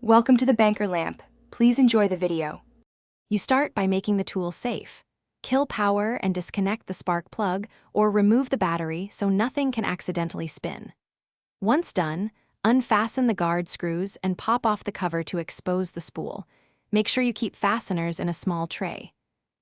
Welcome to the banker lamp. Please enjoy the video. You start by making the tool safe. Kill power and disconnect the spark plug or remove the battery so nothing can accidentally spin. Once done, unfasten the guard screws and pop off the cover to expose the spool. Make sure you keep fasteners in a small tray.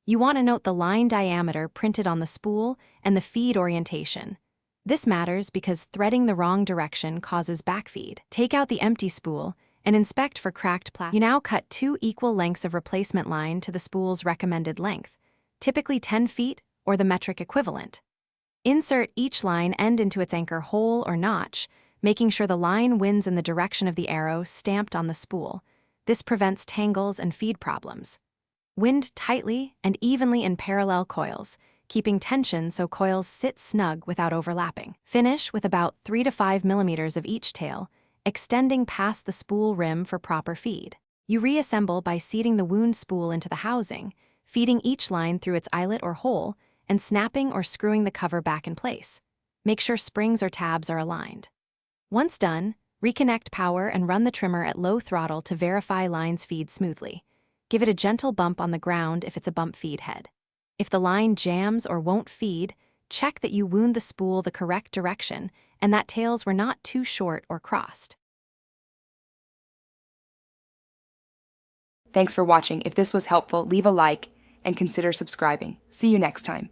You want to note the line diameter printed on the spool and the feed orientation. This matters because threading the wrong direction causes backfeed. Take out the empty spool and inspect for cracked plastic. You now cut 2 equal lengths of replacement line to the spool's recommended length, typically 10 feet or the metric equivalent. Insert each line end into its anchor hole or notch, making sure the line winds in the direction of the arrow stamped on the spool. This prevents tangles and feed problems. Wind tightly and evenly in parallel coils, keeping tension so coils sit snug without overlapping. Finish with about 3 to 5 millimeters of each tail, extending past the spool rim for proper feed. You reassemble by seating the wound spool into the housing, feeding each line through its eyelet or hole, and snapping or screwing the cover back in place. Make sure springs or tabs are aligned. Once done, reconnect power and run the trimmer at low throttle to verify lines feed smoothly. Give it a gentle bump on the ground if it's a bump feed head. If the line jams or won't feed, check that you wound the spool the correct direction and that tails were not too short or crossed. Thanks for watching. If this was helpful, leave a like and consider subscribing. See you next time.